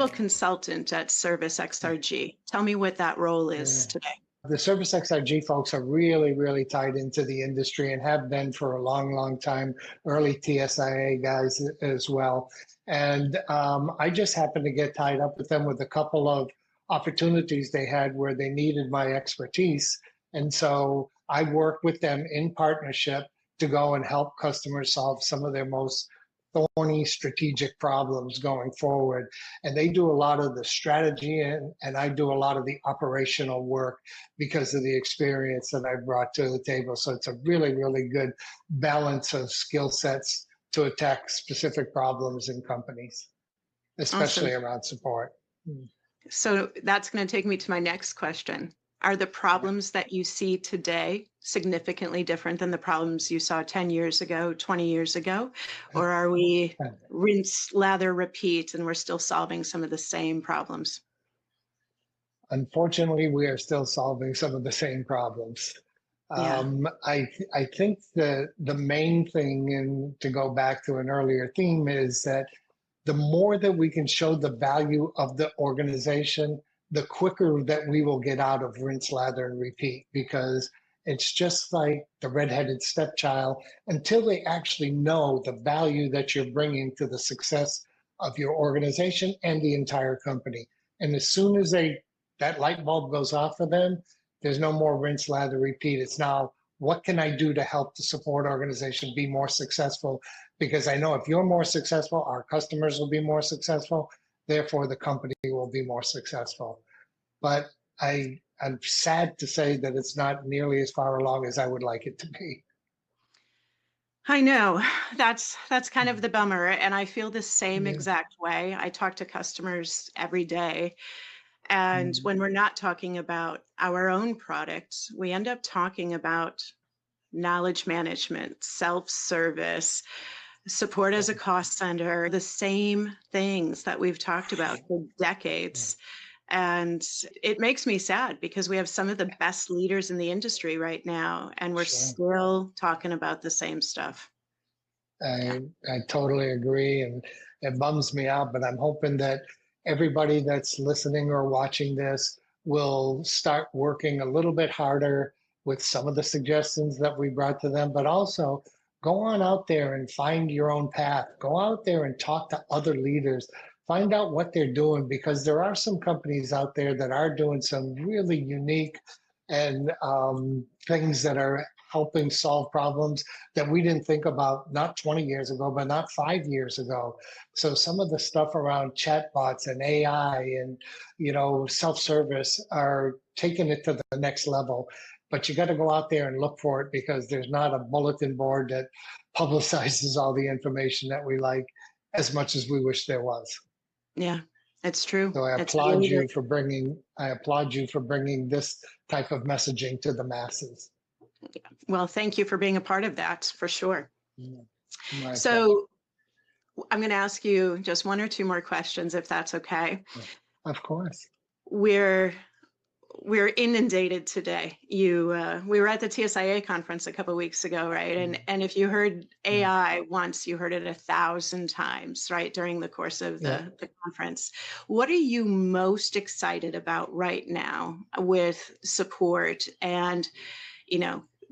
principal consultant at ServiceXRG. Tell me what that role is today. The ServiceXRG folks are really, really tied into the industry and have been for a long, long time, early TSIA guys as well. And I just happened to get tied up with them with a couple of opportunities they had where they needed my expertise. And so I worked with them in partnership to go and help customers solve some of their most thorny strategic problems going forward. And they do a lot of the strategy and I do a lot of the operational work because of the experience that I brought to the table. So it's a really, really good balance of skill sets to attack specific problems in companies, especially around support. So that's going to take me to my next question. Are the problems that you see today significantly different than the problems you saw 10 years ago, 20 years ago? Or are we rinse, lather, repeat, and we're still solving some of the same problems? Unfortunately, we are still solving some of the same problems. Yeah. I think the main thing, and to go back to an earlier theme, is that the more that we can show the value of the organization, the quicker that we will get out of rinse, lather, and repeat, because it's just like the redheaded stepchild. Until they actually know the value that you're bringing to the success of your organization and the entire company. And as soon as that light bulb goes off for them, there's no more rinse, lather, repeat. It's now, what can I do to help the support organization be more successful? Because I know if you're more successful, our customers will be more successful. Therefore, the company will be more successful. But I'm sad to say that it's not nearly as far along as I would like it to be. I know. That's kind of the bummer. And I feel the same exact way. I talk to customers every day. And when we're not talking about our own product, we end up talking about knowledge management, self-service, support as a cost center, the same things that we've talked about for decades. And it makes me sad because we have some of the best leaders in the industry right now, and we're still talking about the same stuff. I totally agree, and it bums me out, but I'm hoping that everybody that's listening or watching this will start working a little bit harder with some of the suggestions that we brought to them, but also go on out there and find your own path. Go out there and talk to other leaders. Find out what they're doing, because there are some companies out there that are doing some really unique and things that are helping solve problems that we didn't think about not 20 years ago, but not 5 years ago. So some of the stuff around chatbots and AI and, self-service are taking it to the next level. But you got to go out there and look for it, because there's not a bulletin board that publicizes all the information that we like as much as we wish there was. Yeah, it's true. So I applaud you for bringing this type of messaging to the masses. Well, thank you for being a part of that, for sure. My so I'm going to ask you just one or two more questions, if that's okay. Of course. We're inundated today. We were at the TSIA conference a couple of weeks ago, right? And if you heard AI once, you heard it 1,000 times, right, during the course of the conference. What are you most excited about right now with support and,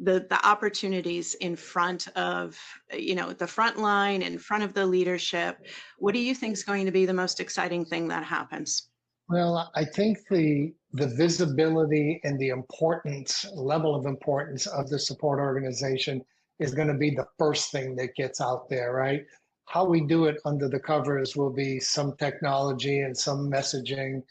the opportunities in front of, the front line, in front of the leadership? What do you think is going to be the most exciting thing that happens? Well, I think the visibility and the level of importance of the support organization is going to be the first thing that gets out there, right? How we do it under the covers will be some technology and some messaging,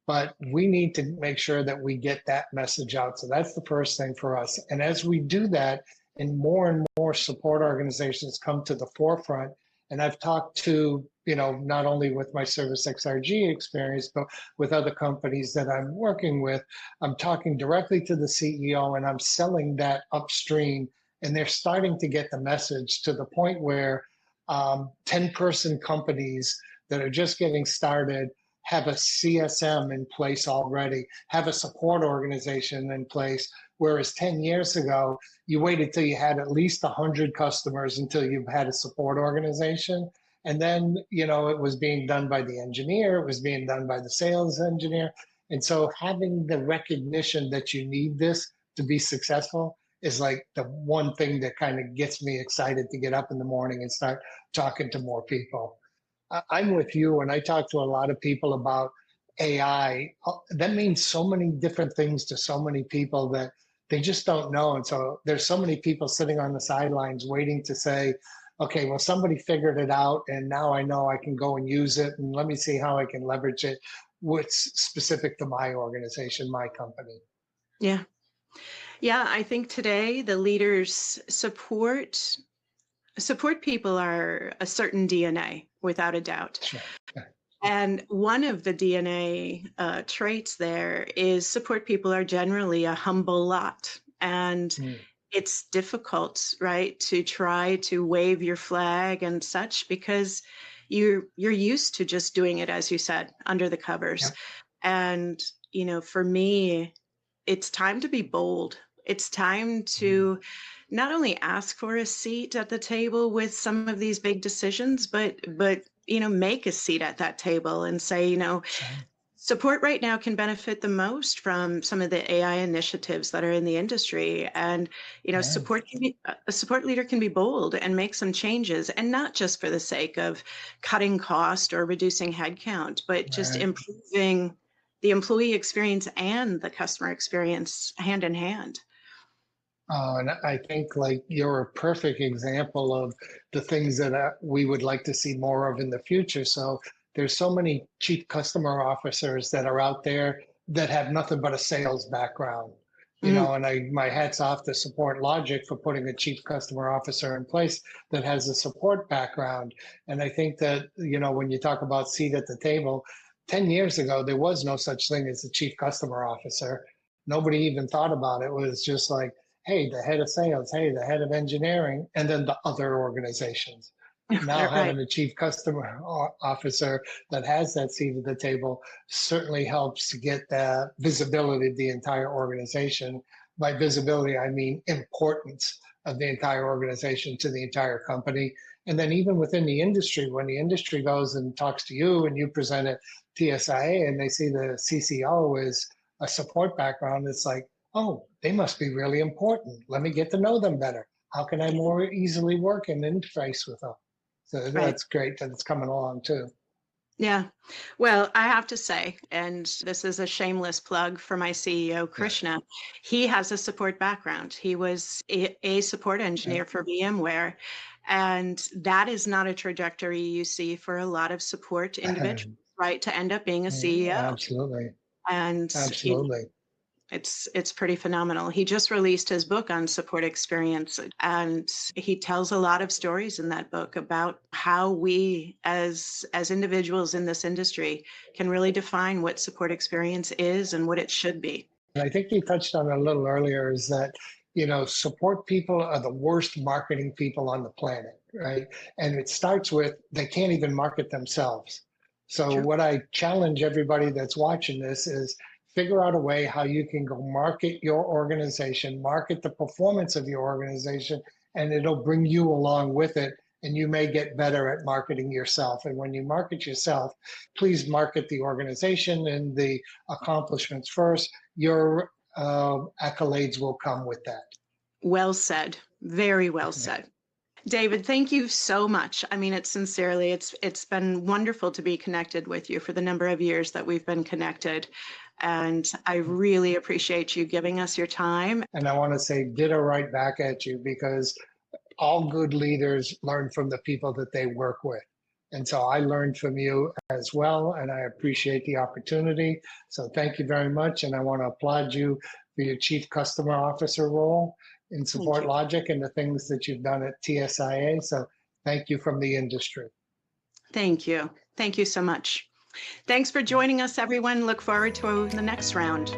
but we need to make sure that we get that message out. So that's the first thing for us. And as we do that, and more support organizations come to the forefront, and I've talked to, not only with my ServiceXRG experience, but with other companies that I'm working with, I'm talking directly to the CEO and I'm selling that upstream, and they're starting to get the message to the point where 10-person companies that are just getting started have a CSM in place already, have a support organization in place, whereas 10 years ago, you waited till you had at least 100 customers until you've had a support organization. And then, it was being done by the engineer, it was being done by the sales engineer. And so having the recognition that you need this to be successful is like the one thing that kind of gets me excited to get up in the morning and start talking to more people. I'm with you when I talk to a lot of people about AI. That means so many different things to so many people that they just don't know. And so there's so many people sitting on the sidelines waiting to say, okay, well, somebody figured it out, and now I know I can go and use it, and let me see how I can leverage it, what's specific to my organization, my company. Yeah. Yeah, I think today the leaders support people are a certain DNA without a doubt. Sure. And one of the DNA traits there is support people are generally a humble lot. And Mm, it's difficult, right, to try to wave your flag and such because you're used to just doing it, as you said, under the covers. yep. And, for me, it's time to be bold. It's time Mm, to not only ask for a seat at the table with some of these big decisions, but make a seat at that table and say, sure. support right now can benefit the most from some of the AI initiatives that are in the industry. And, Yeah. support can be a support leader can be bold and make some changes, and not just for the sake of cutting cost or reducing headcount, but just Right. improving the employee experience and the customer experience hand in hand. And I think like you're a perfect example of the things that we would like to see more of in the future. So there's so many chief customer officers that are out there that have nothing but a sales background, Mhm. and my hat's off to Support Logic for putting a chief customer officer in place that has a support background. And I think that, when you talk about seat at the table, 10 years ago, there was no such thing as a chief customer officer. Nobody even thought about it. It was just like, hey, the head of sales, hey, the head of engineering, and then the other organizations. Now, Right. having a chief customer officer that has that seat at the table certainly helps to get the visibility of the entire organization. By visibility, I mean importance of the entire organization to the entire company. And then, even within the industry, when the industry goes and talks to you and you present at TSIA and they see the CCO is a support background, it's like, oh, they must be really important. Let me get to know them better. How can I Yeah. more easily work and interface with them? So Right. that's great that it's coming along too. Yeah. Well, I have to say, and this is a shameless plug for my CEO, Yeah. Krishna, he has a support background. He was a support Yeah. engineer for VMware. And that is not a trajectory you see for a lot of support individuals, right? To end up being a CEO. Absolutely. And Absolutely. it's pretty phenomenal. He just released his book on support experience, and he tells a lot of stories in that book about how we as individuals in this industry can really define what support experience is and what it should be. And I think you touched on it a little earlier is that, support people are the worst marketing people on the planet, right? And it starts with they can't even market themselves. So, True. what I challenge everybody that's watching this is figure out a way how you can go market your organization, market the performance of your organization, and it'll bring you along with it. And you may get better at marketing yourself. And when you market yourself, please market the organization and the accomplishments first. Your accolades will come with that. Well said. Very well Yeah. said. David, thank you so much. I mean it sincerely. It's been wonderful to be connected with you for the number of years that we've been connected. And I really appreciate you giving us your time. And I want to say ditto right back at you because all good leaders learn from the people that they work with. And so I learned from you as well, and I appreciate the opportunity. So thank you very much. And I want to applaud you for your Chief Customer Officer role in Thank Support you. Logic and the things that you've done at TSIA. So thank you from the industry. Thank you. Thank you so much. Thanks for joining us, everyone. Look forward to the next round.